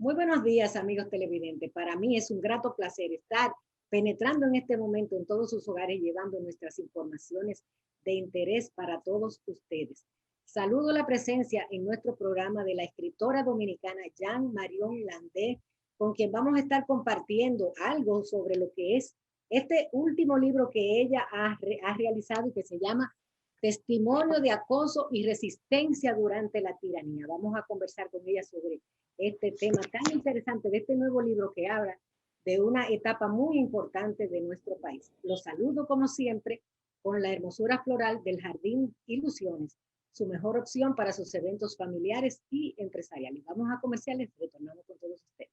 Muy buenos días, amigos televidentes. Para mí es un grato placer estar penetrando en este momento en todos sus hogares, llevando nuestras informaciones de interés para todos ustedes. Saludo la presencia en nuestro programa de la escritora dominicana Jan Marion Landé, con quien vamos a estar compartiendo algo sobre lo que es este último libro que ella ha realizado y que se llama Testimonio de acoso y resistencia durante la tiranía. Vamos a conversar con ella sobre este tema tan interesante de este nuevo libro que habla de una etapa muy importante de nuestro país. Los saludo como siempre con la hermosura floral del Jardín Ilusiones, su mejor opción para sus eventos familiares y empresariales. Vamos a comerciales, retornamos con todos ustedes.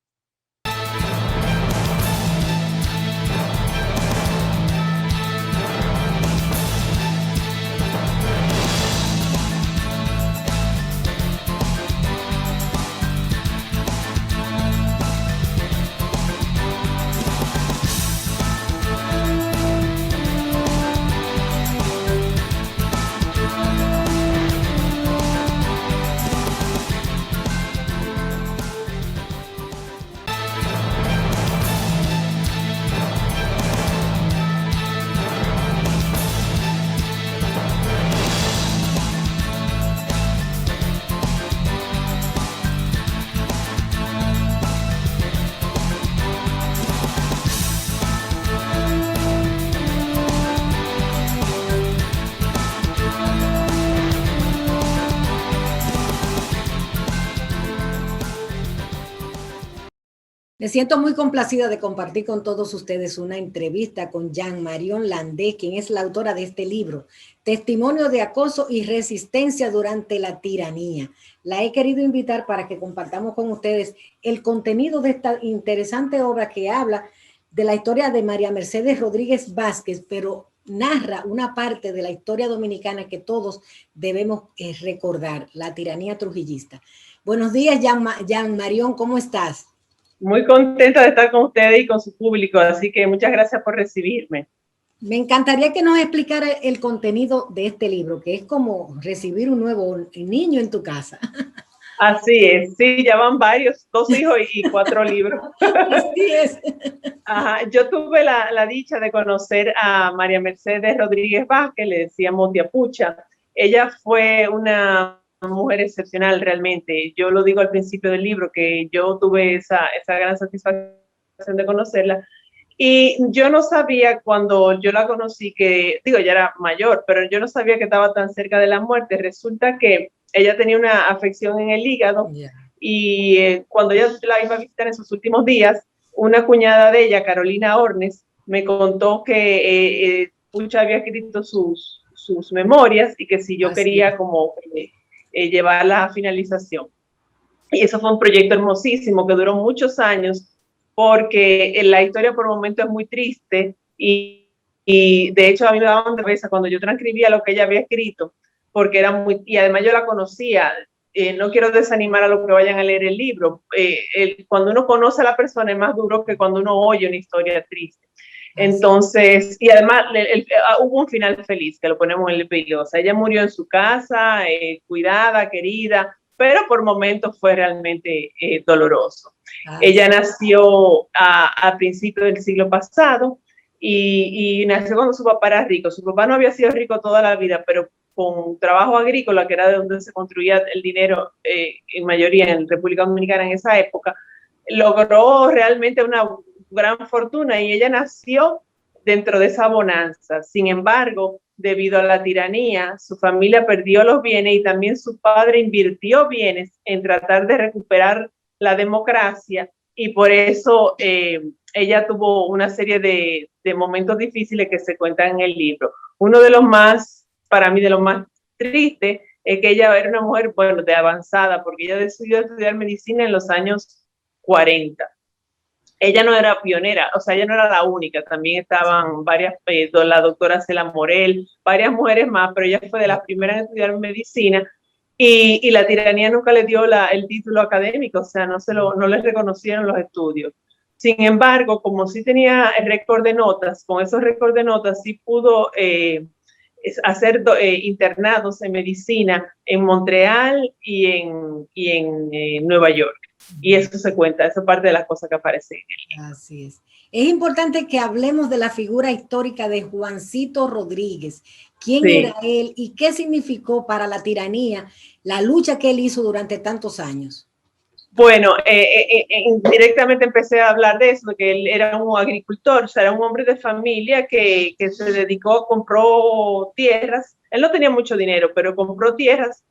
Me siento muy complacida de compartir con todos ustedes una entrevista con Jan Marion Landé, quien es la autora de este libro, Testimonio de acoso y resistencia durante la tiranía. La he querido invitar para que compartamos con ustedes el contenido de esta interesante obra que habla de la historia de María Mercedes Rodríguez Vázquez, pero narra una parte de la historia dominicana que todos debemos recordar, la tiranía trujillista. Buenos días, Jan Marion, ¿cómo estás? Muy contenta de estar con ustedes y con su público, así que muchas gracias por recibirme. Me encantaría que nos explicara el contenido de este libro, que es como recibir un nuevo niño en tu casa. Así es, sí, ya van varios, 2 hijos y 4 libros. Así es. Ajá, yo tuve la dicha de conocer a María Mercedes Rodríguez Vázquez, le decíamos Tía Pucha. Ella fue una mujer excepcional realmente. Yo lo digo al principio del libro, que yo tuve esa gran satisfacción de conocerla. Y yo no sabía cuando yo la conocí que, digo, ya era mayor, pero yo no sabía que estaba tan cerca de la muerte. Resulta que ella tenía una afección en el hígado y cuando ella la iba a visitar en sus últimos días, una cuñada de ella, Carolina Ornes, me contó que Pucha había escrito sus memorias y que si yo quería como llevarla a finalización. Y eso fue un proyecto hermosísimo que duró muchos años porque la historia por momentos es muy triste y de hecho a mí me daban de cabeza cuando yo transcribía lo que ella había escrito porque era muy, y además yo la conocía. No quiero desanimar a los que vayan a leer el libro. Cuando uno conoce a la persona es más duro que cuando uno oye una historia triste. Entonces, y además hubo un final feliz, que lo ponemos en el video. O sea, ella murió en su casa, cuidada, querida, pero por momentos fue realmente doloroso. Ella nació a principios del siglo pasado y nació cuando su papá era rico. Su papá no había sido rico toda la vida, pero con trabajo agrícola, que era de donde se construía el dinero en mayoría en República Dominicana en esa época, logró realmente una gran fortuna y ella nació dentro de esa bonanza. Sin embargo, debido a la tiranía, su familia perdió los bienes y también su padre invirtió bienes en tratar de recuperar la democracia y por eso ella tuvo una serie de momentos difíciles que se cuentan en el libro. Uno de los más, para mí, de los más tristes es que ella era una mujer, bueno, de avanzada, porque ella decidió estudiar medicina en los años 40. Ella no era pionera, o sea, ella no era la única, también estaban varias, la doctora Cela Morel, varias mujeres más, pero ella fue de las primeras en estudiar medicina y la tiranía nunca le dio el título académico, o sea, no les reconocieron los estudios. Sin embargo, como sí tenía el récord de notas, con esos récords de notas sí pudo hacer internados en medicina en Montreal y en Nueva York. Y eso se cuenta, esa es parte de las cosas que aparecen en el libro. Así es. Es importante que hablemos de la figura histórica de Juancito Rodríguez. ¿Quién era él y qué significó para la tiranía la lucha que él hizo durante tantos años? Bueno, indirectamente empecé a hablar de eso, de que él era un agricultor, o sea, era un hombre de familia que se dedicó, compró tierras. Él no tenía mucho dinero, pero compró tierras.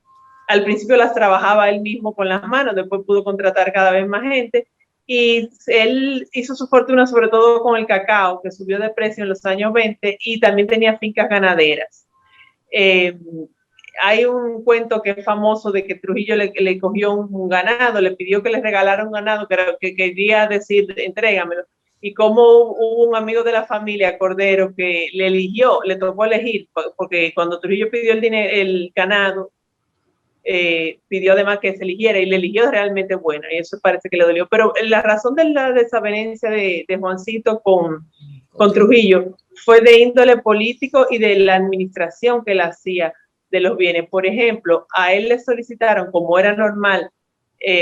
Al principio las trabajaba él mismo con las manos, después pudo contratar cada vez más gente. Y él hizo su fortuna sobre todo con el cacao, que subió de precio en los años 20, y también tenía fincas ganaderas. Hay un cuento que es famoso de que Trujillo le cogió un ganado, le pidió que le regalara un ganado, que quería decir, entrégamelo. Y como hubo un amigo de la familia, Cordero, que le eligió, le tocó elegir, porque cuando Trujillo pidió el ganado, pidió además que se eligiera y le eligió realmente bueno, y eso parece que le dolió. Pero la razón de la desavenencia de Juancito con Trujillo fue de índole político y de la administración que él hacía de los bienes. Por ejemplo, a él le solicitaron, como era normal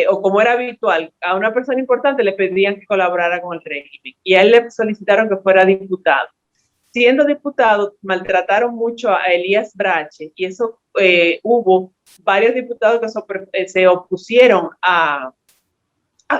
o como era habitual, a una persona importante le pedían que colaborara con el régimen, y a él le solicitaron que fuera diputado. Siendo diputado, maltrataron mucho a Elías Brache, y eso hubo varios diputados que se opusieron a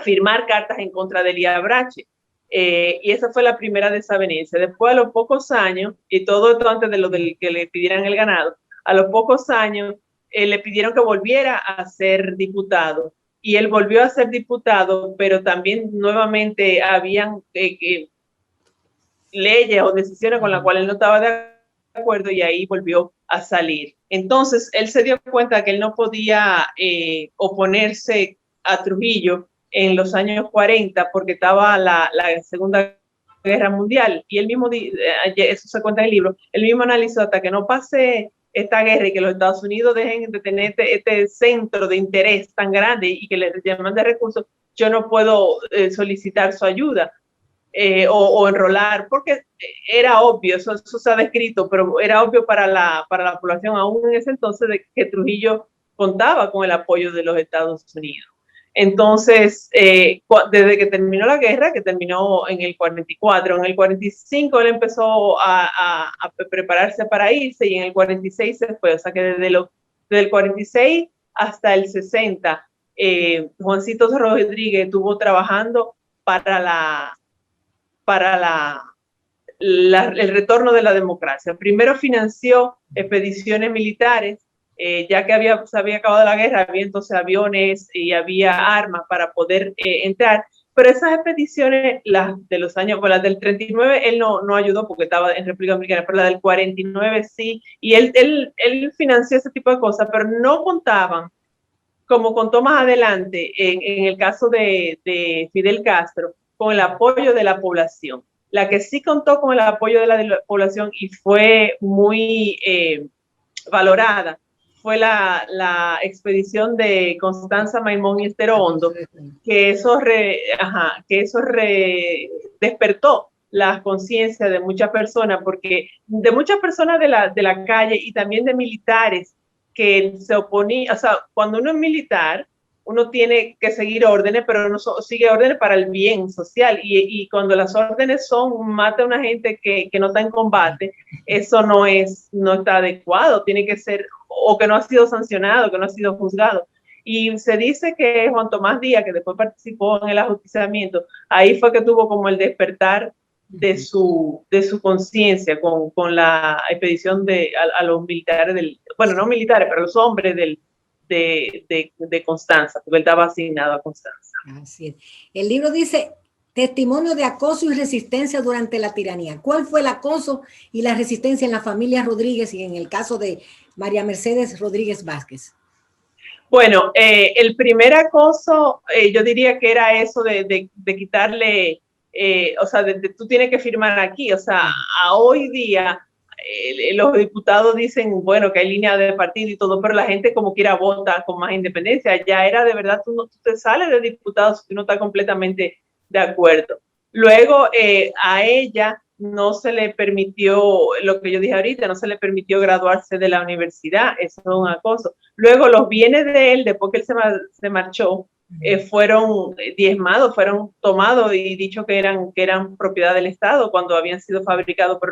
firmar cartas en contra de Elías Brache. Y esa fue la primera desavenencia. Después, a los pocos años, y todo esto antes de lo del que le pidieran el ganado, a los pocos años le pidieron que volviera a ser diputado. Y él volvió a ser diputado, pero también nuevamente habían leyes o decisiones con las cuales él no estaba de acuerdo, y ahí volvió a salir. Entonces, él se dio cuenta que él no podía oponerse a Trujillo en los años 40 porque estaba la Segunda Guerra Mundial, y él mismo, eso se cuenta en el libro, él mismo analizó hasta que no pase esta guerra y que los Estados Unidos dejen de tener este centro de interés tan grande y que les llaman de recursos, yo no puedo solicitar su ayuda. O enrolar, porque era obvio, eso se ha descrito, pero era obvio para la población aún en ese entonces de que Trujillo contaba con el apoyo de los Estados Unidos. Entonces, desde que terminó la guerra, que terminó en el 44, en el 45 él empezó a prepararse para irse, y en el 46 se fue. O sea que desde el 46 hasta el 60, Juancito Rodríguez estuvo trabajando para el retorno de la democracia. Primero financió expediciones militares, ya que se había acabado la guerra, había entonces aviones y había armas para poder entrar, pero esas expediciones, las de los años, bueno, las del 39, él no ayudó porque estaba en República Dominicana, pero la del 49 sí, y él financió ese tipo de cosas, pero no contaban, como contó más adelante en el caso de Fidel Castro, con el apoyo de la población. La que sí contó con el apoyo de la población y fue muy valorada fue la expedición de Constanza Maimón y Estero Hondo, que eso despertó la conciencia de muchas personas, porque de muchas personas de la calle y también de militares que se oponían. O sea, cuando uno es militar, uno tiene que seguir órdenes, pero uno sigue órdenes para el bien social, y cuando las órdenes son mata a una gente que no está en combate, eso no está adecuado, tiene que ser, o que no ha sido sancionado, que no ha sido juzgado. Y se dice que Juan Tomás Díaz, que después participó en el ajusticiamiento, ahí fue que tuvo como el despertar de su conciencia con la expedición a los militares, bueno, no militares, pero los hombres de Constanza, porque él estaba asignado a Constanza. Así es. El libro dice: testimonio de acoso y resistencia durante la tiranía. ¿Cuál fue el acoso y la resistencia en la familia Rodríguez y en el caso de María Mercedes Rodríguez Vázquez? Bueno, el primer acoso, yo diría que era eso de quitarle, o sea, tú tienes que firmar aquí. O sea, a hoy día los diputados dicen, bueno, que hay línea de partido y todo, pero la gente como quiera vota con más independencia. Ya era de verdad, tú te sales de diputado si tú no estás completamente de acuerdo. Luego a ella no se le permitió, lo que yo dije ahorita, no se le permitió graduarse de la universidad. Eso es un acoso. Luego los bienes de él, después que él se marchó, fueron diezmados, fueron tomados y dicho que eran propiedad del Estado cuando habían sido fabricados por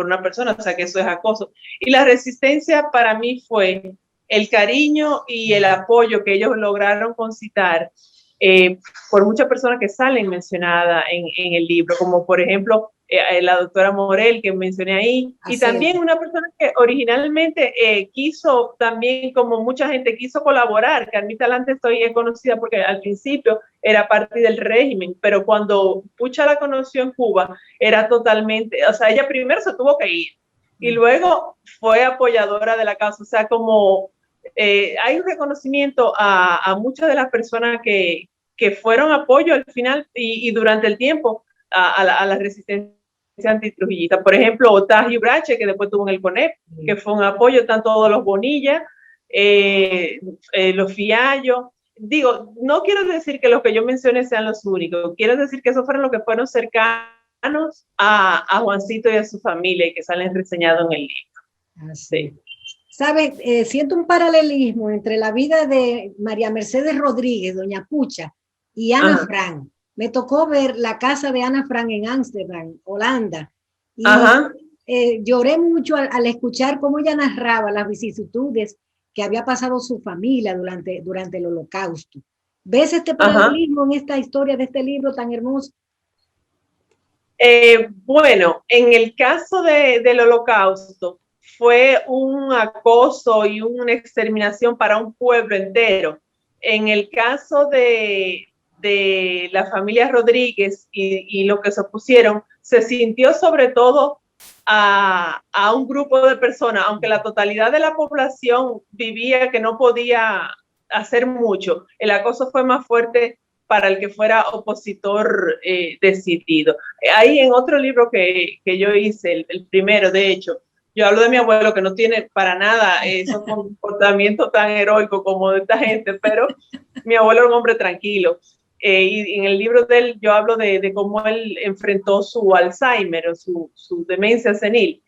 una persona, o sea que eso es acoso. Y la resistencia para mí fue el cariño y el apoyo que ellos lograron concitar por muchas personas que salen mencionadas en el libro, como por ejemplo la doctora Morel que mencioné ahí, y también una persona que originalmente quiso también, como mucha gente quiso colaborar. Carmita Lantestoy es conocida porque al principio era parte del régimen, pero cuando Pucha la conoció en Cuba, era totalmente, o sea, ella primero se tuvo que ir y luego fue apoyadora de la causa, o sea, como hay un reconocimiento a muchas de las personas que fueron apoyo al final y durante el tiempo a la resistencia antitrujillista. Por ejemplo, Otaji Brache, que después tuvo en el CONEP, que fue un apoyo tanto de los Bonilla, los Fiallo. Digo, no quiero decir que los que yo mencioné sean los únicos, quiero decir que esos fueron los que fueron cercanos a Juancito y a su familia y que salen reseñados en el libro. Sí. ¿Sabes? Siento un paralelismo entre la vida de María Mercedes Rodríguez, doña Pucha, y Ana Frank. Me tocó ver la casa de Ana Frank en Ámsterdam, Holanda, y lloré mucho al escuchar cómo ella narraba las vicisitudes que había pasado su familia durante el Holocausto. ¿Ves este paralelismo en esta historia de este libro tan hermoso? Bueno, en el caso del Holocausto, fue un acoso y una exterminación para un pueblo entero. En el caso de la familia Rodríguez y lo que se opusieron, se sintió sobre todo a un grupo de personas, aunque la totalidad de la población vivía que no podía hacer mucho. El acoso fue más fuerte para el que fuera opositor decidido. Ahí en otro libro que yo hice, el primero de hecho, yo hablo de mi abuelo, que no tiene para nada esos comportamientos tan heroicos como de esta gente, pero mi abuelo era un hombre tranquilo. Y en el libro de él yo hablo de cómo él enfrentó su Alzheimer o su demencia senil.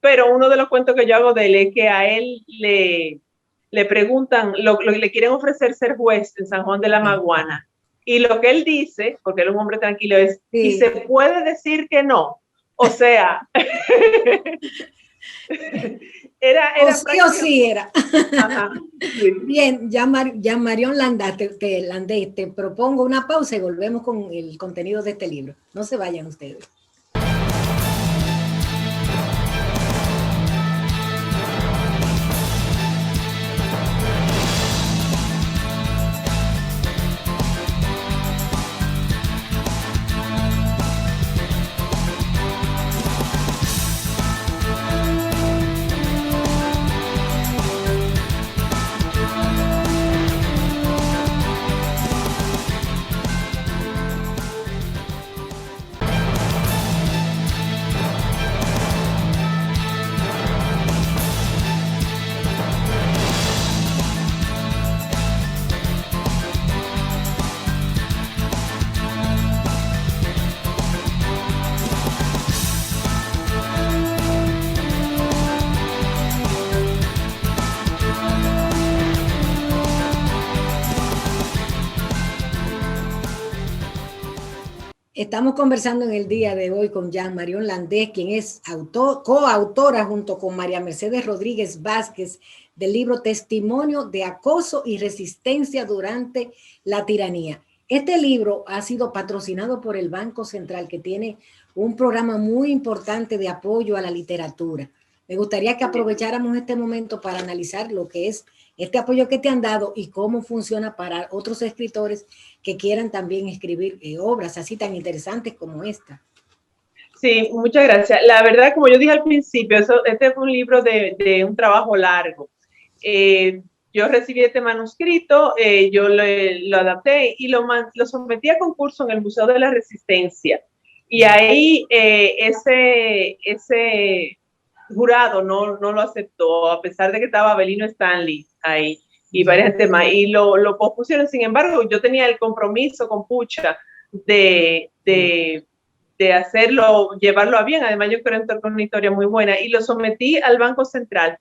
Pero uno de los cuentos que yo hago de él es que a él le preguntan, le quieren ofrecer ser juez en San Juan de la Maguana. Y lo que él dice, porque él es un hombre tranquilo, es, y se puede decir que no. O sea, era sí o sí era. Ajá, sí. Bien, ya Marión Landés, te propongo una pausa y volvemos con el contenido de este libro. No se vayan ustedes. Estamos conversando en el día de hoy con Jean Marión Landés, quien es coautora junto con María Mercedes Rodríguez Vázquez del libro Testimonio de acoso y resistencia durante la tiranía. Este libro ha sido patrocinado por el Banco Central, que tiene un programa muy importante de apoyo a la literatura. Me gustaría que aprovecháramos este momento para analizar lo que es este apoyo que te han dado y cómo funciona para otros escritores que quieran también escribir obras así tan interesantes como esta. Sí, muchas gracias. La verdad, como yo dije al principio, este fue un libro de un trabajo largo. Yo recibí este manuscrito, yo lo adapté y lo sometí a concurso en el Museo de la Resistencia. Y ahí ese jurado no lo aceptó, a pesar de que estaba Abelino Stanley ahí y varias temas, y lo pospusieron. Sin embargo, yo tenía el compromiso con Pucha de hacerlo, llevarlo a bien. Además, yo creo que es una historia muy buena, y lo sometí al Banco Central.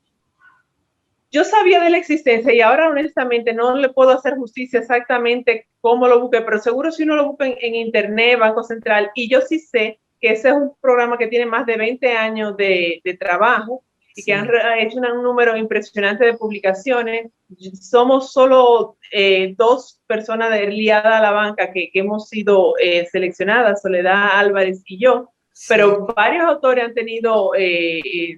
yo sabía de la existencia y ahora honestamente no le puedo hacer justicia exactamente cómo lo busqué, pero seguro si uno lo busca en internet, Banco Central, y yo sí sé que ese es un programa que tiene más de 20 años de trabajo y que han hecho un número impresionante de publicaciones. Somos solo 2 personas liadas a la banca que hemos sido seleccionadas, Soledad Álvarez y yo, pero varios autores han tenido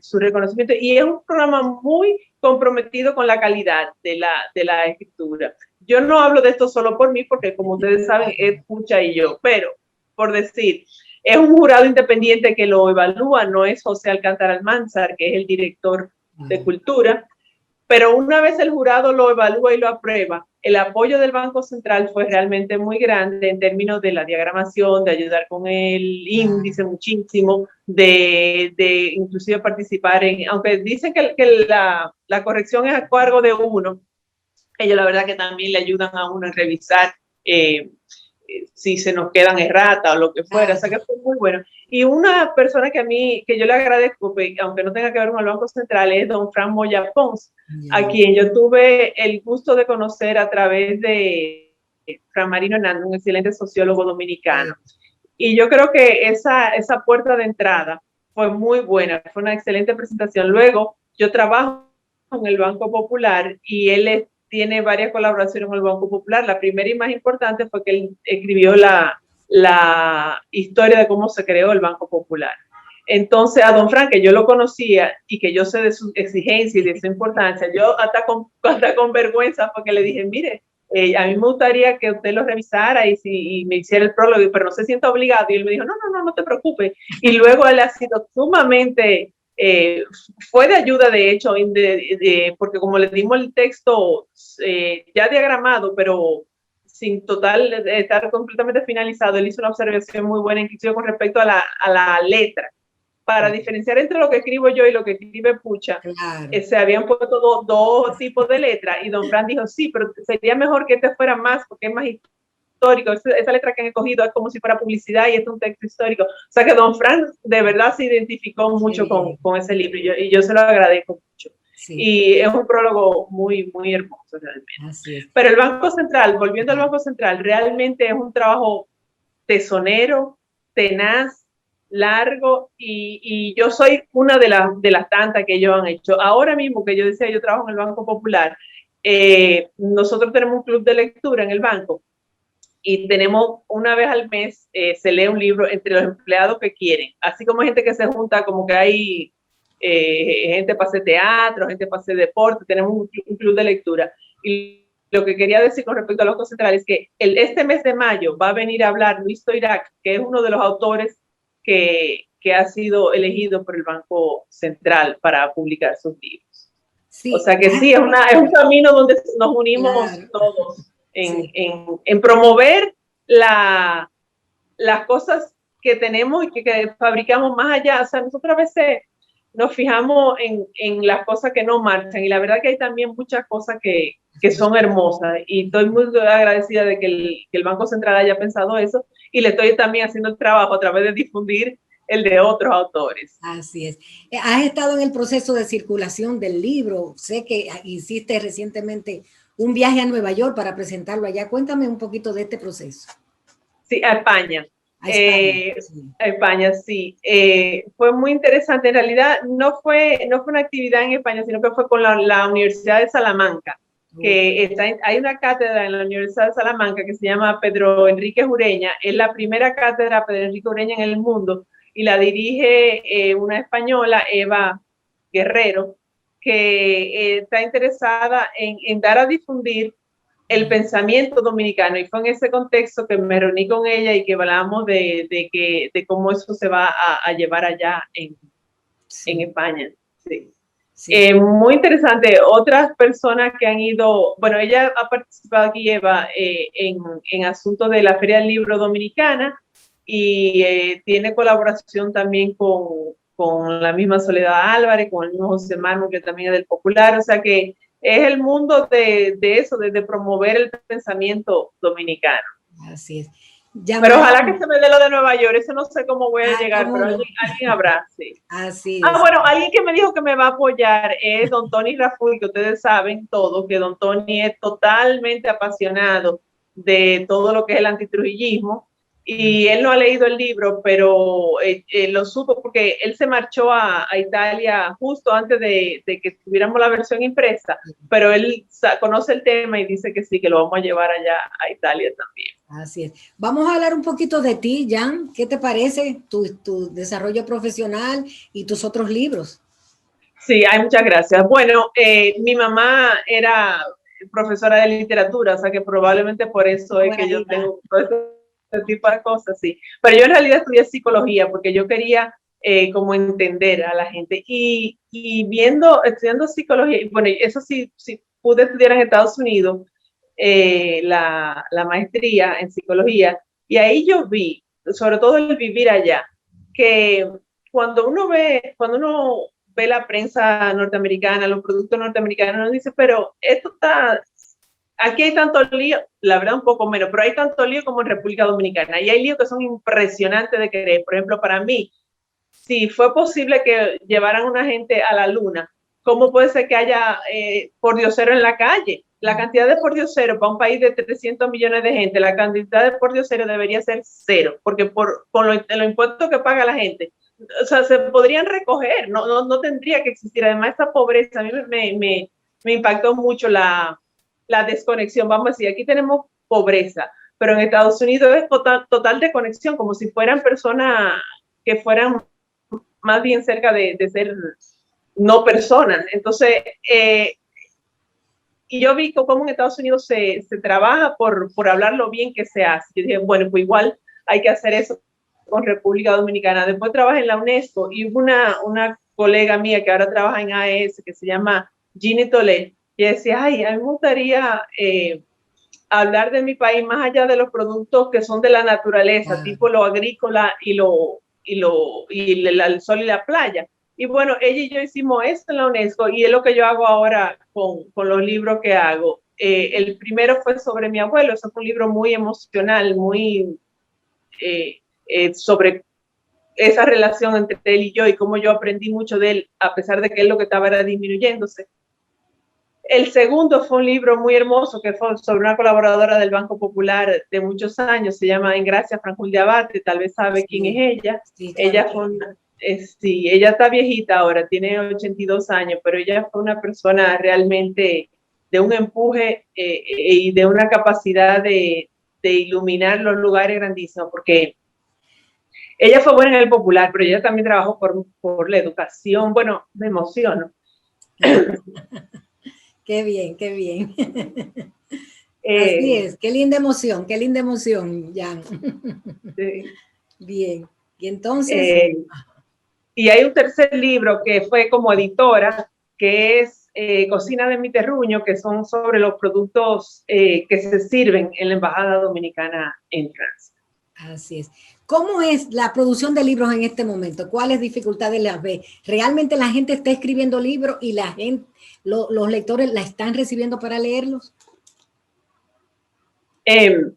su reconocimiento y es un programa muy comprometido con la calidad de la escritura. Yo no hablo de esto solo por mí, porque como ustedes saben, es Pucha y yo, pero por decir, es un jurado independiente que lo evalúa, no es José Alcántara Almanzar, que es el director de cultura, pero una vez el jurado lo evalúa y lo aprueba, el apoyo del Banco Central fue realmente muy grande en términos de la diagramación, de ayudar con el índice muchísimo, de inclusive participar en, aunque dicen que la corrección es a cargo de uno, ellos la verdad que también le ayudan a uno a revisar si se nos quedan erratas o lo que fuera, o sea que fue muy bueno. Y una persona que yo le agradezco, aunque no tenga que ver con el Banco Central, es don Fran Moya Pons, a quien yo tuve el gusto de conocer a través de Fran Marino Hernández, un excelente sociólogo dominicano. Y yo creo que esa puerta de entrada fue muy buena, fue una excelente presentación. Luego, yo trabajo en el Banco Popular y él tiene varias colaboraciones con el Banco Popular. La primera y más importante fue que él escribió la historia de cómo se creó el Banco Popular. Entonces, a don Frank, que yo lo conocía y que yo sé de su exigencia y de su importancia, yo hasta con vergüenza porque le dije, mire, a mí me gustaría que usted lo revisara y me hiciera el prólogo, pero no se sienta obligado. Y él me dijo, no te preocupes. Y luego él ha sido sumamente, fue de ayuda, de hecho, porque como le dimos el texto ya diagramado, pero sin total estar completamente finalizado, él hizo una observación muy buena, inclusive con respecto a la letra. Para diferenciar entre lo que escribo yo y lo que escribe Pucha, se habían puesto dos tipos de letras y don Fran dijo, sí, pero sería mejor que este fuera más, porque es más histórico. Esa letra que han escogido es como si fuera publicidad y es un texto histórico. O sea que don Fran de verdad se identificó mucho con ese libro y yo se lo agradezco mucho. Y es un prólogo muy, muy hermoso realmente. Pero el Banco Central, volviendo al Banco Central, realmente es un trabajo tesonero, tenaz, largo, y yo soy una de las tantas que ellos han hecho. Ahora mismo que yo decía, yo trabajo en el Banco Popular, nosotros tenemos un club de lectura en el banco y tenemos una vez al mes, se lee un libro entre los empleados que quieren, así como gente que se junta, como que hay gente para hacer teatro, gente para hacer deporte, tenemos un club de lectura. Y lo que quería decir con respecto al Banco Central es que este mes de mayo va a venir a hablar Luis Toirac, que es uno de los autores que ha sido elegido por el Banco Central para publicar sus libros. Sí. O sea que sí, es un camino donde nos unimos todos en promover las cosas que tenemos y que fabricamos más allá. O sea, nosotros a veces nos fijamos en las cosas que no marchan y la verdad que hay también muchas cosas que son hermosas y estoy muy agradecida de que el Banco Central haya pensado eso y le estoy también haciendo el trabajo a través de difundir el de otros autores. Así es. Has estado en el proceso de circulación del libro. Sé que hiciste recientemente un viaje a Nueva York para presentarlo allá. Cuéntame un poquito de este proceso. Sí, a España. A España, sí. Fue muy interesante. En realidad no fue una actividad en España, sino que fue con la Universidad de Salamanca, que hay una cátedra en la Universidad de Salamanca que se llama Pedro Enrique Ureña. Es la primera cátedra Pedro Enrique Ureña en el mundo y la dirige una española, Eva Guerrero, que está interesada en dar a difundir el pensamiento dominicano, y fue en ese contexto que me reuní con ella y que hablamos de cómo eso se va a llevar allá en España. Sí. Sí. Muy interesante. Otras personas que han ido, bueno, ella ha participado aquí, Eva, en asuntos de la Feria del Libro Dominicana y tiene colaboración también con la misma Soledad Álvarez, con el mismo José Manu, que también es del Popular, o sea que es el mundo de eso, de promover el pensamiento dominicano. Así es. Pero ojalá que se me dé lo de Nueva York, eso no sé cómo voy a llegar, pero no. alguien habrá, sí. Así es. Bueno, alguien que me dijo que me va a apoyar es don Tony Raful, que ustedes saben todo, que don Tony es totalmente apasionado de todo lo que es el antitrujillismo, y él no ha leído el libro, pero lo supo porque él se marchó a Italia justo antes de que tuviéramos la versión impresa, pero él conoce el tema y dice que sí, que lo vamos a llevar allá a Italia también. Así es. Vamos a hablar un poquito de ti, Jan. ¿Qué te parece tu desarrollo profesional y tus otros libros? Sí, hay muchas gracias. Bueno, mi mamá era profesora de literatura, o sea que probablemente por eso es que yo tengo todo este tipo de cosas, sí. Pero yo en realidad estudié psicología porque yo quería como entender a la gente. Y estudiando psicología, bueno, eso sí, pude estudiar en Estados Unidos la maestría en psicología, y ahí yo vi, sobre todo el vivir allá, que cuando uno ve la prensa norteamericana, los productos norteamericanos, uno dice, pero esto está, aquí hay tanto lío, la verdad un poco menos, pero hay tanto lío como en República Dominicana, y hay líos que son impresionantes de querer. Por ejemplo, para mí, si fue posible que llevaran una gente a la luna, ¿cómo puede ser que haya pordiosero en la calle? La cantidad de pordioseros para un país de 300 millones de gente, la cantidad de pordioseros debería ser cero, porque con los impuestos que paga la gente, o sea, se podrían recoger, no tendría que existir. Además, esta pobreza, a mí me impactó mucho la desconexión. Vamos a decir, aquí tenemos pobreza, pero en Estados Unidos es total desconexión, como si fueran personas que fueran más bien cerca de ser no personas. Entonces, y yo vi cómo en Estados Unidos se trabaja por hablar lo bien que se hace. Yo dije, bueno, pues igual hay que hacer eso con República Dominicana. Después trabajé en la UNESCO y hubo una colega mía que ahora trabaja en AES, que se llama Ginny Tolet, y decía, ay, a mí me gustaría hablar de mi país más allá de los productos que son de la naturaleza, tipo lo agrícola y el sol y la playa. Y bueno, ella y yo hicimos esto en la UNESCO, y es lo que yo hago ahora con los libros que hago. El primero fue sobre mi abuelo. Eso fue un libro muy emocional, muy sobre esa relación entre él y yo, y cómo yo aprendí mucho de él, a pesar de que él lo que estaba era disminuyéndose. El segundo fue un libro muy hermoso que fue sobre una colaboradora del Banco Popular de muchos años, se llama Engracia Franjul de Abate, tal vez sabe quién es ella. Sí, claro. Ella fue sí, ella está viejita ahora, tiene 82 años, pero ella fue una persona realmente de un empuje y de una capacidad de iluminar los lugares grandísimos, porque ella fue buena en el popular, pero ella también trabajó por la educación. Bueno, me emociono. Qué bien, qué bien. Así es, qué linda emoción, Jan. Sí. Bien, y entonces... y hay un tercer libro que fue como editora, que es Cocina de mi terruño, que son sobre los productos que se sirven en la Embajada Dominicana en Francia. Así es. ¿Cómo es la producción de libros en este momento? ¿Cuáles dificultades las ve? ¿Realmente la gente está escribiendo libros y la gente, los lectores la están recibiendo para leerlos?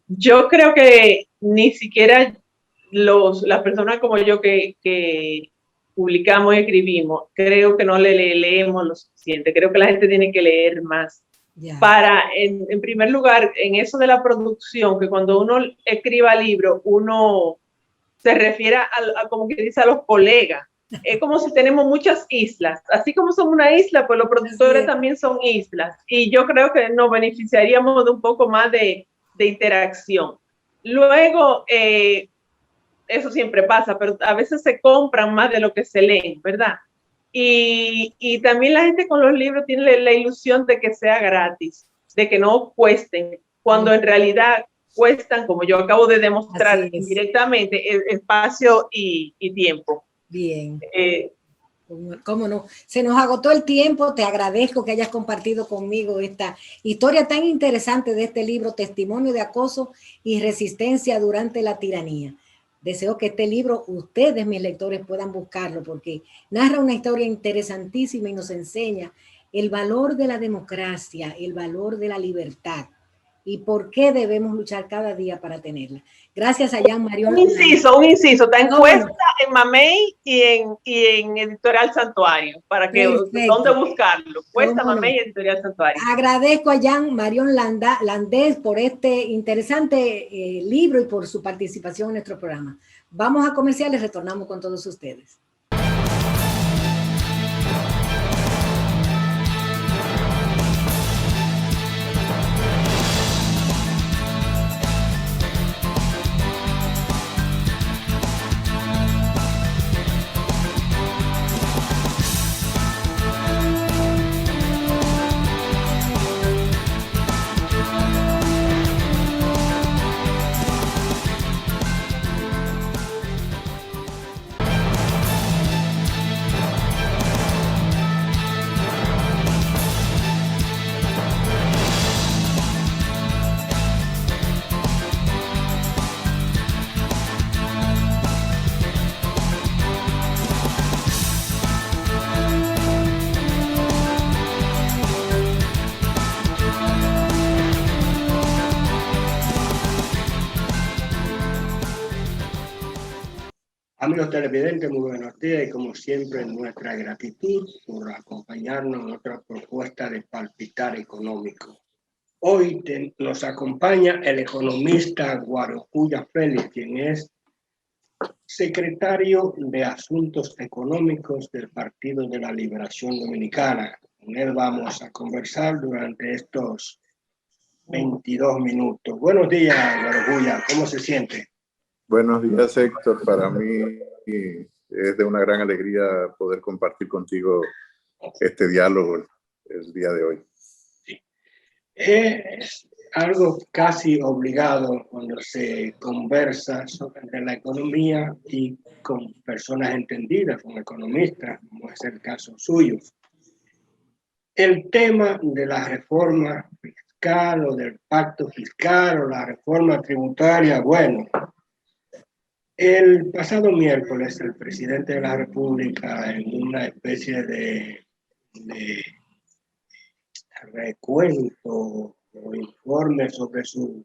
Yo creo que ni siquiera las personas como yo que publicamos y escribimos, creo que no leemos lo suficiente. Creo que la gente tiene que leer más. Para, en primer lugar, en eso de la producción, que cuando uno escriba libros, uno se refiere a como que dice a los colegas. Es como si tenemos muchas islas. Así como somos una isla, pues los productores también son islas. Y yo creo que nos beneficiaríamos de un poco más de interacción. Luego, eso siempre pasa, pero a veces se compran más de lo que se leen, ¿verdad? Y también la gente con los libros tiene la ilusión de que sea gratis, de que no cuesten, cuando en realidad cuestan, como yo acabo de demostrar directamente, espacio y tiempo. Bien. ¿Cómo no? Se nos agotó el tiempo. Te agradezco que hayas compartido conmigo esta historia tan interesante de este libro, Testimonio de acoso y resistencia durante la tiranía. Deseo que este libro ustedes, mis lectores, puedan buscarlo, porque narra una historia interesantísima y nos enseña el valor de la democracia, el valor de la libertad y por qué debemos luchar cada día para tenerla. Gracias a Jan Marión. Un inciso, está en encuesta en Mamey y en Editorial Santuario, para que dónde buscarlo. Cuesta Mamey y Editorial Santuario. Agradezco a Jan Marión Landés por este interesante libro y por su participación en nuestro programa. Vamos a comerciales, retornamos con todos ustedes. Amigos televidentes, muy buenos días y como siempre nuestra gratitud por acompañarnos en otra propuesta de Palpitar Económico. Hoy nos acompaña el economista Guarocuya Félix, quien es secretario de Asuntos Económicos del Partido de la Liberación Dominicana. Con él vamos a conversar durante estos 22 minutos. Buenos días, Guarocuya, ¿cómo se siente? Buenos días, Héctor. Para mí es de una gran alegría poder compartir contigo este diálogo el día de hoy. Sí. Es algo casi obligado cuando se conversa sobre la economía y con personas entendidas, con economistas, como es el caso suyo. El tema de la reforma fiscal o del pacto fiscal o la reforma tributaria, bueno, el pasado miércoles, el presidente de la República, en una especie de recuento o informe sobre sus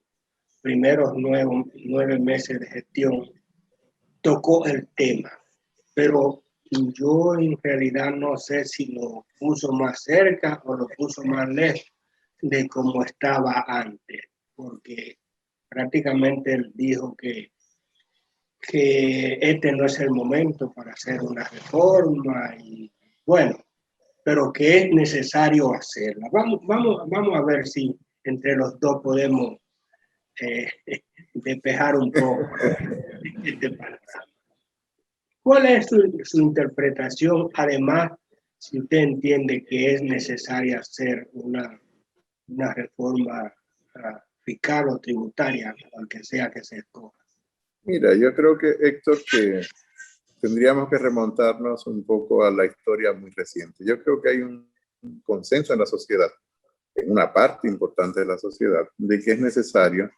primeros 9 meses de gestión, tocó el tema. Pero yo en realidad no sé si lo puso más cerca o lo puso más lejos de como estaba antes, porque prácticamente él dijo que este no es el momento para hacer una reforma y bueno, pero que es necesario hacerla. Vamos a ver si entre los dos podemos despejar un poco este panorama. ¿Cuál es su interpretación? Además, si usted entiende que es necesaria hacer una reforma fiscal o tributaria, aunque sea que se escoja. Mira, yo creo que, Héctor, que tendríamos que remontarnos un poco a la historia muy reciente. Yo creo que hay un consenso en la sociedad, en una parte importante de la sociedad, de que es necesario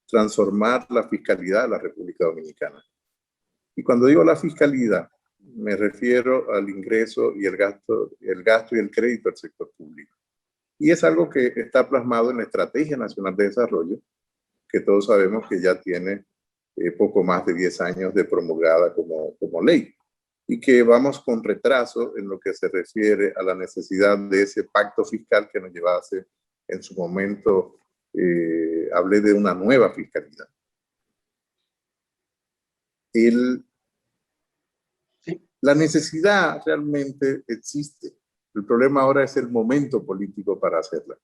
transformar la fiscalidad de la República Dominicana. Y cuando digo la fiscalidad, me refiero al ingreso y el gasto y el crédito del sector público. Y es algo que está plasmado en la Estrategia Nacional de Desarrollo, que todos sabemos que ya tiene poco más de 10 años de promulgada como ley, y que vamos con retraso en lo que se refiere a la necesidad de ese pacto fiscal que nos llevase en su momento, hablé de una nueva fiscalidad. La necesidad realmente existe. El problema ahora es el momento político para hacerla.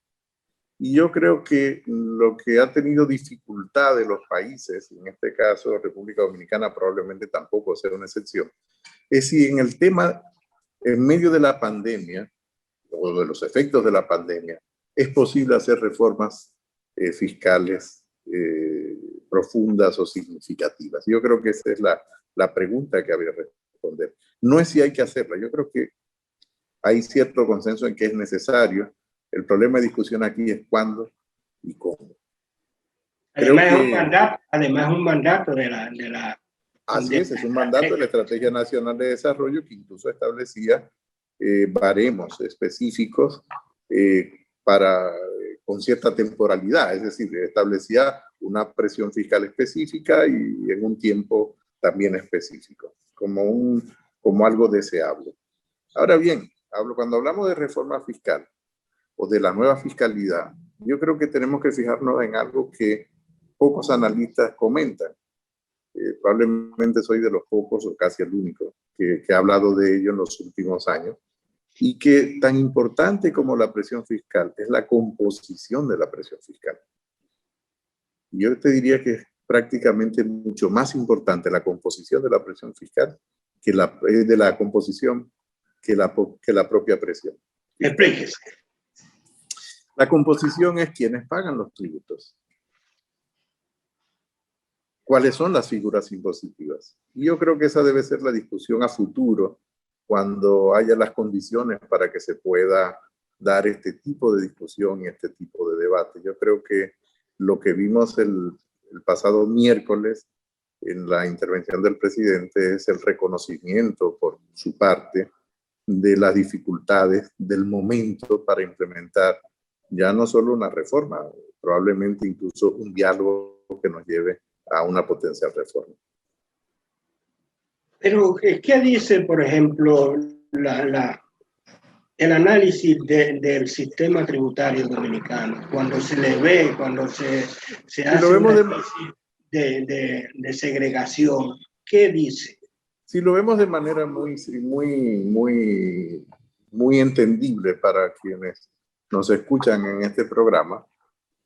Y yo creo que lo que ha tenido dificultad de los países, en este caso República Dominicana probablemente tampoco sea una excepción, es si en el tema, en medio de la pandemia, o de los efectos de la pandemia, es posible hacer reformas fiscales profundas o significativas. Yo creo que esa es la pregunta que habría que responder. No es si hay que hacerla, yo creo que hay cierto consenso en que es necesario. El problema de discusión aquí es cuándo y cómo. Además, es un mandato de la Así es un mandato de la Estrategia Nacional de Desarrollo que incluso establecía baremos específicos para con cierta temporalidad, es decir, establecía una presión fiscal específica y en un tiempo también específico, como algo deseable. Ahora bien, cuando hablamos de reforma fiscal o de la nueva fiscalidad, yo creo que tenemos que fijarnos en algo que pocos analistas comentan. Probablemente soy de los pocos o casi el único que ha hablado de ello en los últimos años, y que tan importante como la presión fiscal es la composición de la presión fiscal. Yo te diría que es prácticamente mucho más importante la composición de la presión fiscal que la composición que la propia presión. Explíquese. La composición es quienes pagan los tributos. ¿Cuáles son las figuras impositivas? Y yo creo que esa debe ser la discusión a futuro, cuando haya las condiciones para que se pueda dar este tipo de discusión y este tipo de debate. Yo creo que lo que vimos el pasado miércoles en la intervención del presidente es el reconocimiento por su parte de las dificultades del momento para implementar ya no solo una reforma, probablemente incluso un diálogo que nos lleve a una potencial reforma. Pero, ¿qué dice, por ejemplo, el análisis del sistema tributario dominicano? Cuando se le ve, cuando se hace una especie de segregación, ¿qué dice? Si lo vemos de manera muy entendible para quienes nos escuchan en este programa,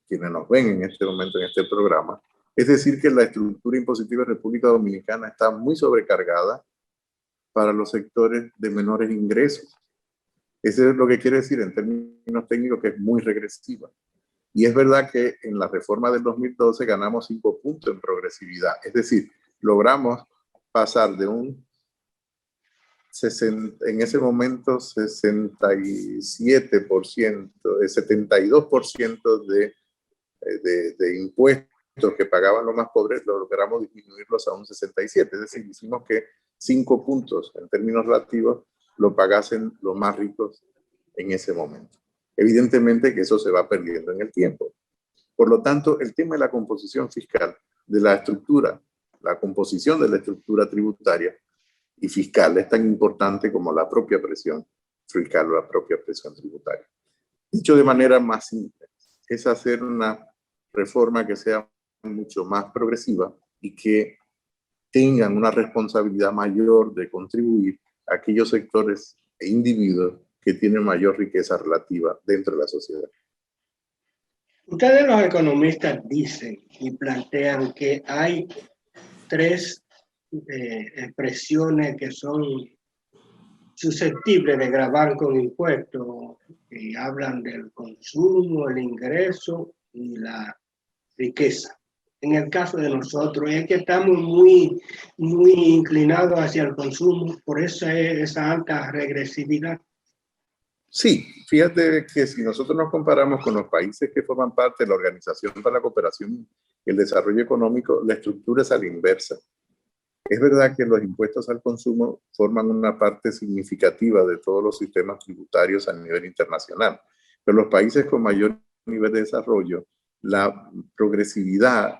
quienes nos ven en este momento en este programa, es decir, que la estructura impositiva de República Dominicana está muy sobrecargada para los sectores de menores ingresos. Eso es lo que quiere decir en términos técnicos que es muy regresiva. Y es verdad que en la reforma del 2012 ganamos 5 puntos en progresividad. Es decir, logramos pasar de en ese momento 67%, 72% de impuestos que pagaban los más pobres, logramos disminuirlos a un 67%. Es decir, hicimos que 5 puntos en términos relativos lo pagasen los más ricos en ese momento. Evidentemente que eso se va perdiendo en el tiempo. Por lo tanto, el tema de la composición fiscal, de la estructura, la composición de la estructura tributaria y fiscal es tan importante como la propia presión fiscal o la propia presión tributaria. Dicho de manera más simple, es hacer una reforma que sea mucho más progresiva y que tengan una responsabilidad mayor de contribuir a aquellos sectores e individuos que tienen mayor riqueza relativa dentro de la sociedad. Ustedes los economistas dicen y plantean que hay 3 expresiones que son susceptibles de gravar con impuestos, y hablan del consumo, el ingreso y la riqueza. En el caso de nosotros es que estamos muy inclinados hacia el consumo, por eso es esa alta regresividad. Sí, fíjate que si nosotros nos comparamos con los países que forman parte de la Organización para la Cooperación y el Desarrollo Económico, la estructura es a la inversa. Es verdad que los impuestos al consumo forman una parte significativa de todos los sistemas tributarios a nivel internacional, pero los países con mayor nivel de desarrollo, la progresividad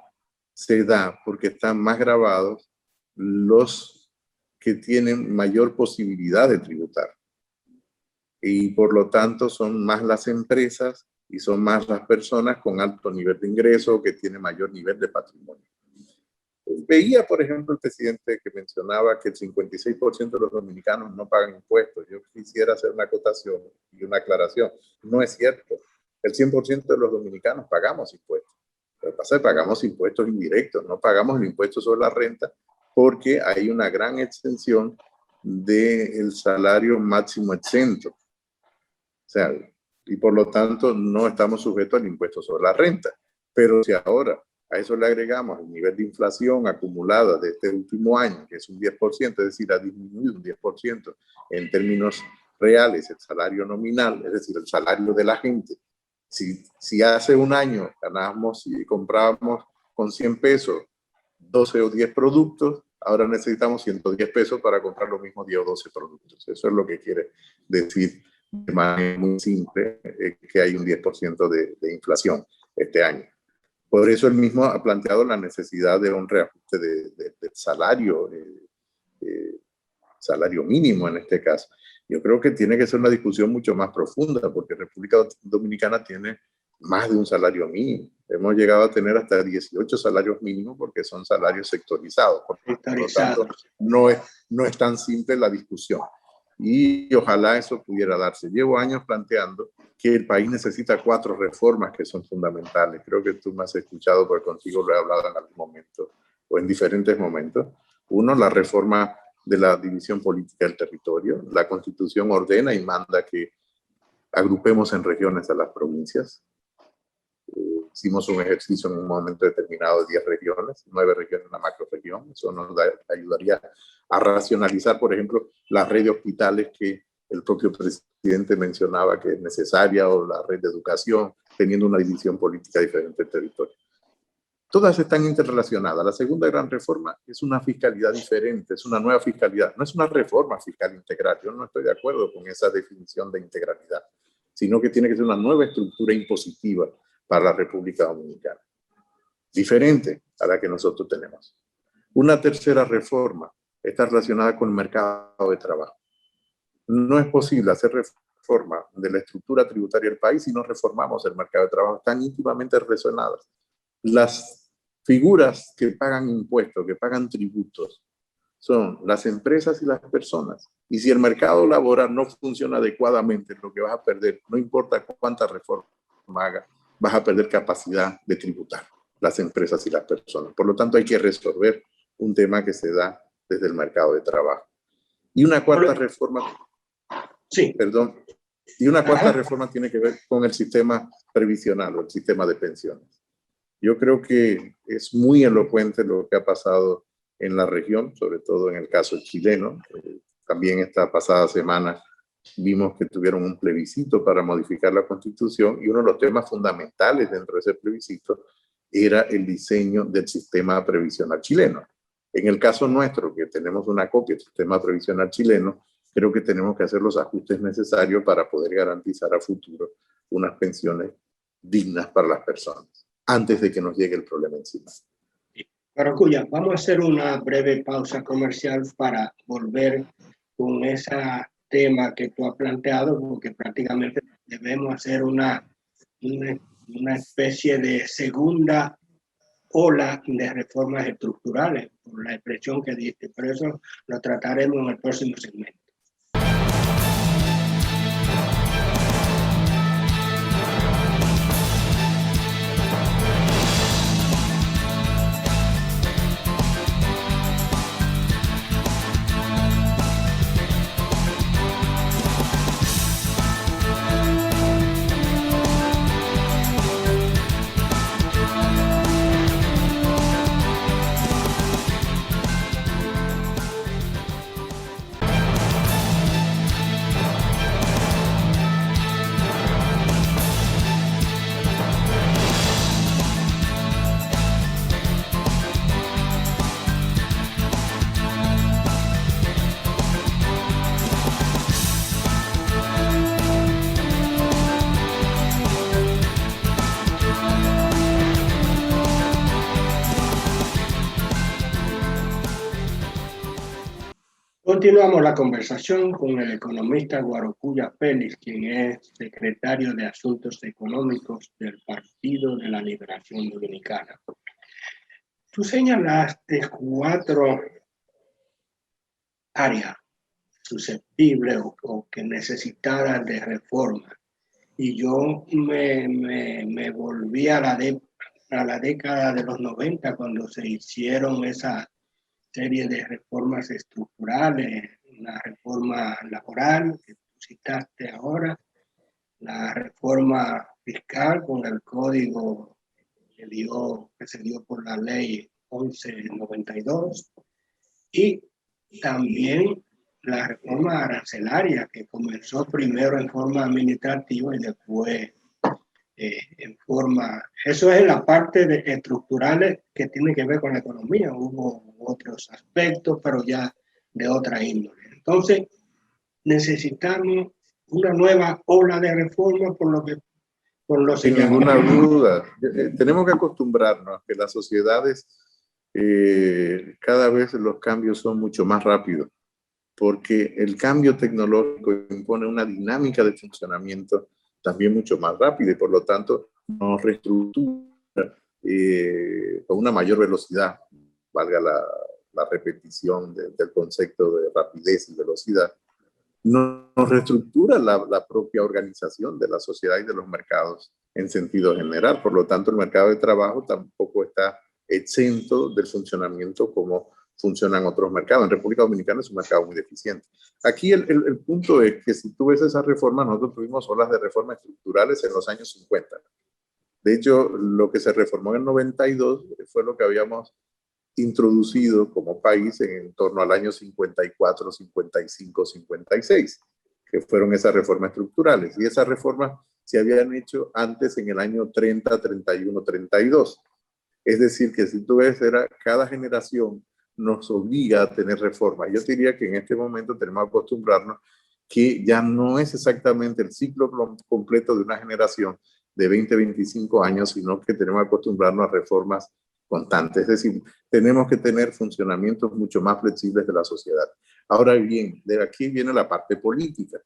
se da porque están más gravados los que tienen mayor posibilidad de tributar. Y por lo tanto son más las empresas y son más las personas con alto nivel de ingreso que tienen mayor nivel de patrimonio. Veía, por ejemplo, el presidente que mencionaba que el 56% de los dominicanos no pagan impuestos. Yo quisiera hacer una acotación y una aclaración. No es cierto. El 100% de los dominicanos pagamos impuestos. Lo que pasa es que pagamos impuestos indirectos, no pagamos el impuesto sobre la renta porque hay una gran extensión del salario máximo exento. O sea, y por lo tanto no estamos sujetos al impuesto sobre la renta. Pero si ahora a eso le agregamos el nivel de inflación acumulada de este último año, que es un 10%, es decir, ha disminuido un 10% en términos reales el salario nominal, es decir, el salario de la gente. Si hace un año ganábamos y comprábamos con 100 pesos 12 o 10 productos, ahora necesitamos 110 pesos para comprar los mismos 10 o 12 productos. Eso es lo que quiere decir de manera muy simple que hay un 10% de inflación este año. Por eso él mismo ha planteado la necesidad de un reajuste del salario, salario mínimo en este caso. Yo creo que tiene que ser una discusión mucho más profunda, porque República Dominicana tiene más de un salario mínimo. Hemos llegado a tener hasta 18 salarios mínimos porque son salarios sectorizados. Por lo tanto, no es tan simple la discusión. Y ojalá eso pudiera darse. Llevo años planteando que el país necesita 4 reformas que son fundamentales. Creo que tú me has escuchado, porque contigo lo he hablado en algún momento o en diferentes momentos. Uno, la reforma de la división política del territorio. La Constitución ordena y manda que agrupemos en regiones a las provincias. Hicimos un ejercicio en un momento determinado de 10 regiones, 9 regiones en la macroregión. Eso nos ayudaría a racionalizar, por ejemplo, la red de hospitales que el propio presidente mencionaba que es necesaria, o la red de educación, teniendo una división política diferente del territorio. Todas están interrelacionadas. La segunda gran reforma es una fiscalidad diferente, es una nueva fiscalidad. No es una reforma fiscal integral. Yo no estoy de acuerdo con esa definición de integralidad, sino que tiene que ser una nueva estructura impositiva para la República Dominicana, diferente a la que nosotros tenemos. Una tercera reforma está relacionada con el mercado de trabajo. No es posible hacer reforma de la estructura tributaria del país si no reformamos el mercado de trabajo. Están íntimamente relacionadas. Las figuras que pagan impuestos, que pagan tributos, son las empresas y las personas. Y si el mercado laboral no funciona adecuadamente, lo que vas a perder, no importa cuántas reformas hagas, vas a perder capacidad de tributar las empresas y las personas. Por lo tanto, hay que resolver un tema que se da desde el mercado de trabajo. Y una cuarta reforma, y una cuarta reforma tiene que ver con el sistema previsional o el sistema de pensiones. Yo creo que es muy elocuente lo que ha pasado en la región, sobre todo en el caso chileno. También esta pasada semana vimos que tuvieron un plebiscito para modificar la Constitución, y uno de los temas fundamentales dentro de ese plebiscito era el diseño del sistema previsional chileno. En el caso nuestro, que tenemos una copia del sistema previsional chileno, creo que tenemos que hacer los ajustes necesarios para poder garantizar a futuro unas pensiones dignas para las personas, antes de que nos llegue el problema encima. Guarocuya, vamos a hacer una breve pausa comercial para volver con ese tema que tú has planteado, porque prácticamente debemos hacer una especie de segunda ola de reformas estructurales, por la expresión que diste. Por eso lo trataremos en el próximo segmento. Continuamos la conversación con el economista Guarocuya Félix, quien es secretario de Asuntos Económicos del Partido de la Liberación Dominicana. Tú señalaste 4 áreas susceptibles o que necesitaran de reforma. Y yo me volví a la década de los 90, cuando se hicieron esa serie de reformas estructurales, la reforma laboral que tú citaste ahora, la reforma fiscal con el código que se dio por la ley 1192, y también la reforma arancelaria, que comenzó primero en forma administrativa y después en forma... Eso es la parte estructurales que tiene que ver con la economía. Hubo otros aspectos, pero ya de otra índole. Entonces, necesitamos una nueva ola de reforma por lo Sin ninguna duda. Tenemos que acostumbrarnos a que las sociedades, cada vez los cambios son mucho más rápidos, porque el cambio tecnológico impone una dinámica de funcionamiento también mucho más rápida y por lo tanto nos reestructura con una mayor velocidad, valga la repetición del concepto de rapidez y velocidad. Nos reestructura la propia organización de la sociedad y de los mercados en sentido general. Por lo tanto, el mercado de trabajo tampoco está exento del funcionamiento como funcionan otros mercados. En República Dominicana es un mercado muy deficiente. Aquí el punto es que si tú ves esa reforma, nosotros tuvimos olas de reformas estructurales en los años 50. De hecho, lo que se reformó en el 92 fue lo que habíamos introducido como país en torno al año 54, 55, 56, que fueron esas reformas estructurales. Y esas reformas se habían hecho antes en el año 30, 31, 32. Es decir, que si tú ves, cada generación nos obliga a tener reformas. Yo diría que en este momento tenemos que acostumbrarnos que ya no es exactamente el ciclo completo de una generación de 20, 25 años, sino que tenemos que acostumbrarnos a reformas constantes. Es decir, tenemos que tener funcionamientos mucho más flexibles de la sociedad. Ahora bien, de aquí viene la parte política.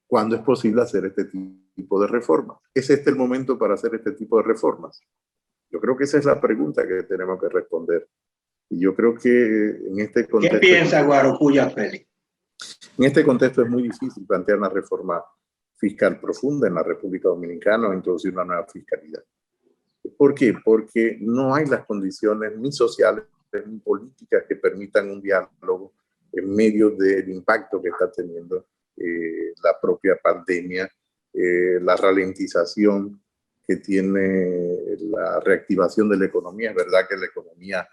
¿Cuándo es posible hacer este tipo de reformas? ¿Es este el momento para hacer este tipo de reformas? Yo creo que esa es la pregunta que tenemos que responder. Y yo creo que en este contexto... ¿Qué piensa Guarocuya Félix? En este contexto es muy difícil plantear una reforma fiscal profunda en la República Dominicana o introducir una nueva fiscalidad. ¿Por qué? Porque no hay las condiciones ni sociales ni políticas que permitan un diálogo en medio del impacto que está teniendo la propia pandemia, la ralentización que tiene la reactivación de la economía. Es verdad que la economía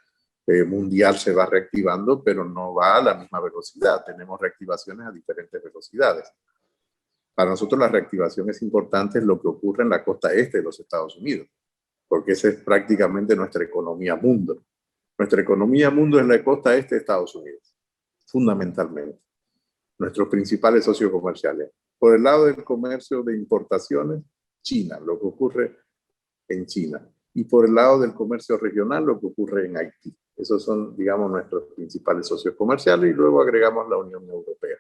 mundial se va reactivando, pero no va a la misma velocidad. Tenemos reactivaciones a diferentes velocidades. Para nosotros la reactivación es importante en lo que ocurre en la costa este de los Estados Unidos, porque esa es prácticamente nuestra economía mundo. Nuestra economía mundo es la costa este de Estados Unidos, fundamentalmente. Nuestros principales socios comerciales. Por el lado del comercio de importaciones, China, lo que ocurre en China. Y por el lado del comercio regional, lo que ocurre en Haití. Esos son, digamos, nuestros principales socios comerciales y luego agregamos la Unión Europea.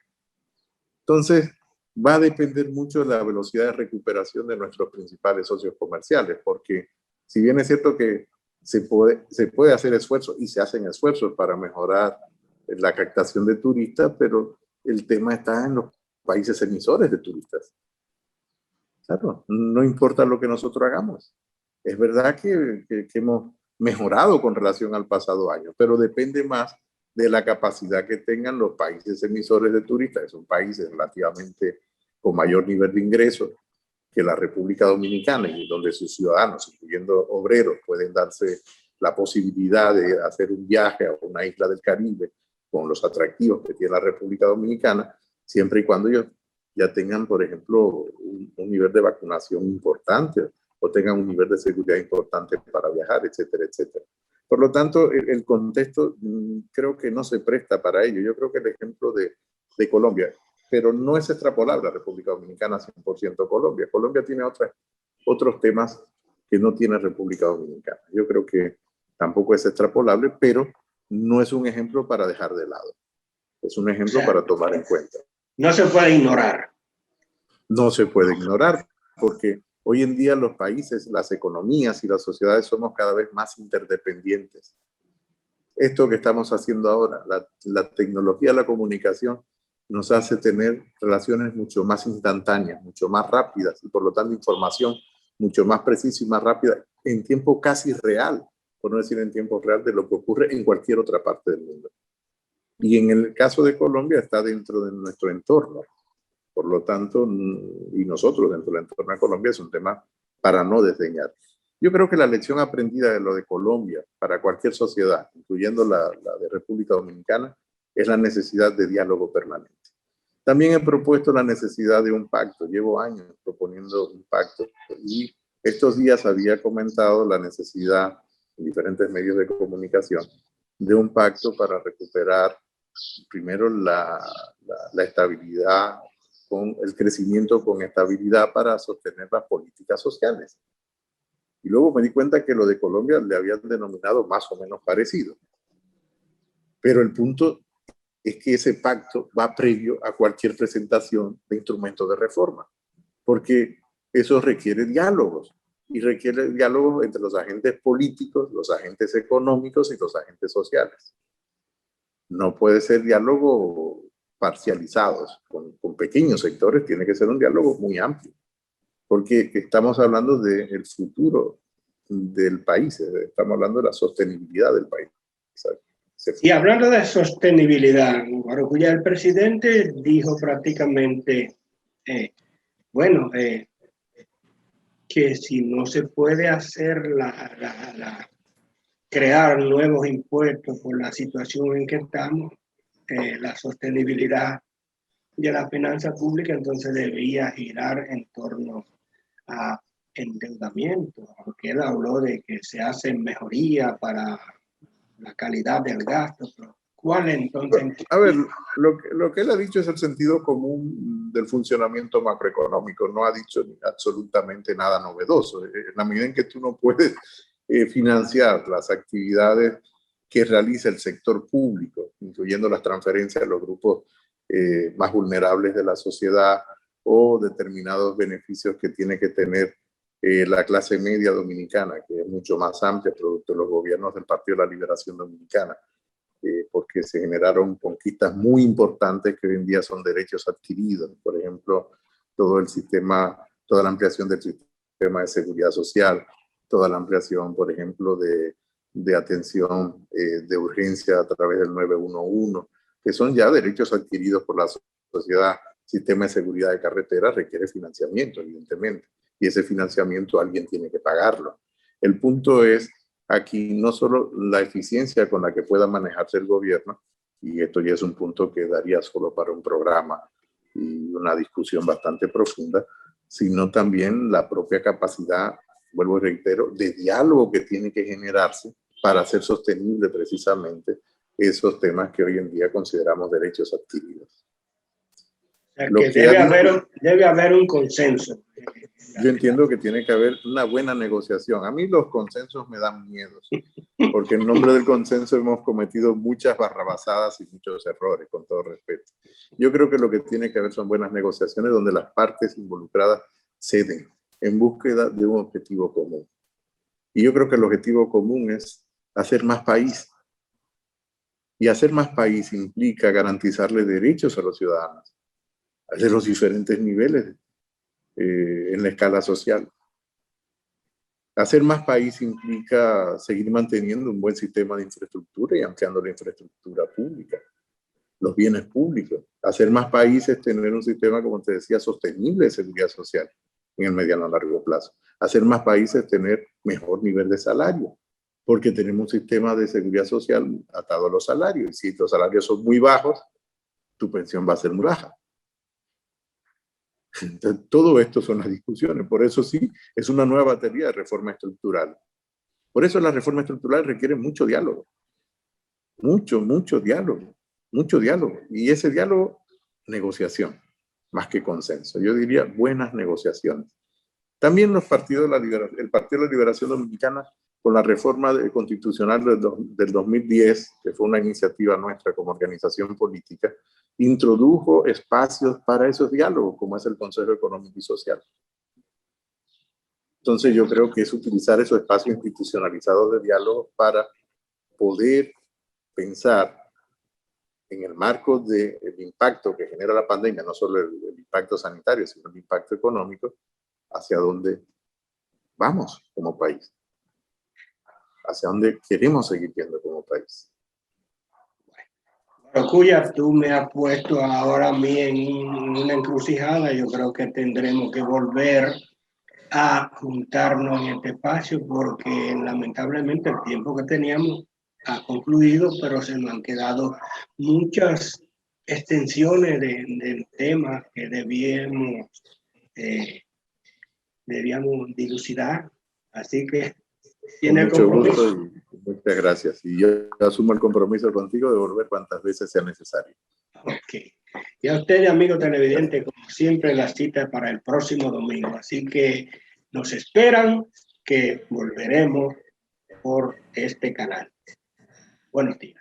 Entonces, va a depender mucho de la velocidad de recuperación de nuestros principales socios comerciales, porque si bien es cierto que se puede hacer esfuerzos y se hacen esfuerzos para mejorar la captación de turistas, pero el tema está en los países emisores de turistas. Claro, no importa lo que nosotros hagamos. Es verdad que hemos mejorado con relación al pasado año, pero depende más de la capacidad que tengan los países emisores de turistas, que son países relativamente con mayor nivel de ingresos que la República Dominicana y donde sus ciudadanos, incluyendo obreros, pueden darse la posibilidad de hacer un viaje a una isla del Caribe con los atractivos que tiene la República Dominicana, siempre y cuando ellos ya tengan, por ejemplo, un nivel de vacunación importante o tengan un nivel de seguridad importante para viajar, etcétera, etcétera. Por lo tanto, el contexto creo que no se presta para ello. Yo creo que el ejemplo de Colombia, pero no es extrapolable a República Dominicana 100% Colombia. Colombia tiene otros temas que no tiene República Dominicana. Yo creo que tampoco es extrapolable, pero no es un ejemplo para dejar de lado. Es un ejemplo para tomar en cuenta. No se puede ignorar. No se puede ignorar, porque hoy en día los países, las economías y las sociedades somos cada vez más interdependientes. Esto que estamos haciendo ahora, la tecnología de la comunicación, nos hace tener relaciones mucho más instantáneas, mucho más rápidas y por lo tanto información mucho más precisa y más rápida en tiempo casi real, por no decir en tiempo real, de lo que ocurre en cualquier otra parte del mundo. Y en el caso de Colombia está dentro de nuestro entorno. Por lo tanto, y nosotros dentro del entorno de Colombia es un tema para no desdeñar. Yo creo que la lección aprendida de lo de Colombia para cualquier sociedad, incluyendo la de República Dominicana, es la necesidad de diálogo permanente. También he propuesto la necesidad de un pacto. Llevo años proponiendo un pacto y estos días había comentado la necesidad en diferentes medios de comunicación de un pacto para recuperar primero la estabilidad con el crecimiento con estabilidad para sostener las políticas sociales. Y luego me di cuenta que lo de Colombia le habían denominado más o menos parecido. Pero el punto es que ese pacto va previo a cualquier presentación de instrumentos de reforma, porque eso requiere diálogos, y requiere diálogos entre los agentes políticos, los agentes económicos y los agentes sociales. No puede ser diálogo parcializados con pequeños sectores, tiene que ser un diálogo muy amplio, porque estamos hablando del futuro del país, estamos hablando de la sostenibilidad del país. Y hablando de sostenibilidad, Maracuya, el presidente dijo prácticamente, que si no se puede hacer crear nuevos impuestos por la situación en que estamos, la sostenibilidad de la finanza pública entonces debía girar en torno a endeudamiento, porque él habló de que se hacen mejorías para la calidad del gasto. ¿Cuál entonces? A ver, lo que él ha dicho es el sentido común del funcionamiento macroeconómico, no ha dicho absolutamente nada novedoso. En la medida en que tú no puedes financiar las actividades que realiza el sector público, incluyendo las transferencias a los grupos más vulnerables de la sociedad o determinados beneficios que tiene que tener la clase media dominicana, que es mucho más amplia, producto de los gobiernos del Partido de la Liberación Dominicana, porque se generaron conquistas muy importantes que hoy en día son derechos adquiridos. Por ejemplo, todo el sistema, toda la ampliación del sistema de seguridad social, toda la ampliación, por ejemplo, de atención de urgencia a través del 911, que son ya derechos adquiridos por la sociedad. Sistema de seguridad de carretera requiere financiamiento, evidentemente, y ese financiamiento alguien tiene que pagarlo. El punto es aquí no solo la eficiencia con la que pueda manejarse el gobierno, y esto ya es un punto que daría solo para un programa y una discusión bastante profunda, sino también la propia capacidad, vuelvo y reitero, de diálogo que tiene que generarse para hacer sostenible precisamente esos temas que hoy en día consideramos derechos adquiridos. Debe haber un consenso. Yo entiendo que tiene que haber una buena negociación. A mí los consensos me dan miedo, porque en nombre del consenso hemos cometido muchas barrabasadas y muchos errores, con todo respeto. Yo creo que lo que tiene que haber son buenas negociaciones donde las partes involucradas ceden en búsqueda de un objetivo común. Y yo creo que el objetivo común es hacer más país. Y hacer más país implica garantizarle derechos a los ciudadanos, de los diferentes niveles en la escala social. Hacer más país implica seguir manteniendo un buen sistema de infraestructura y ampliando la infraestructura pública, los bienes públicos. Hacer más país es tener un sistema, como te decía, sostenible de seguridad social en el mediano a largo plazo. Hacer más país es tener mejor nivel de salario, porque tenemos un sistema de seguridad social atado a los salarios, y si los salarios son muy bajos, tu pensión va a ser muy baja. Entonces, todo esto son las discusiones. Por eso sí, es una nueva batería de reforma estructural. Por eso la reforma estructural requiere mucho diálogo. Mucho diálogo. Mucho diálogo. Y ese diálogo, negociación, más que consenso. Yo diría buenas negociaciones. También los partidos el Partido de la Liberación Dominicana, con la reforma constitucional del 2010, que fue una iniciativa nuestra como organización política, introdujo espacios para esos diálogos, como es el Consejo Económico y Social. Entonces yo creo que es utilizar esos espacios institucionalizados de diálogo para poder pensar en el marco del impacto que genera la pandemia, no solo el impacto sanitario, sino el impacto económico, hacia dónde vamos como país, hacia dónde queremos seguir yendo como país. Maracuya, tú me has puesto ahora a mí en una encrucijada. Yo creo que tendremos que volver a juntarnos en este espacio porque lamentablemente el tiempo que teníamos ha concluido, pero se nos han quedado muchas extensiones de temas que debíamos dilucidar. Así que tiene mucho gusto y muchas gracias. Y yo asumo el compromiso contigo de volver cuantas veces sea necesario. Ok. Y a ustedes, amigos televidentes, como siempre, la cita para el próximo domingo. Así que nos esperan que volveremos por este canal. Buenos días.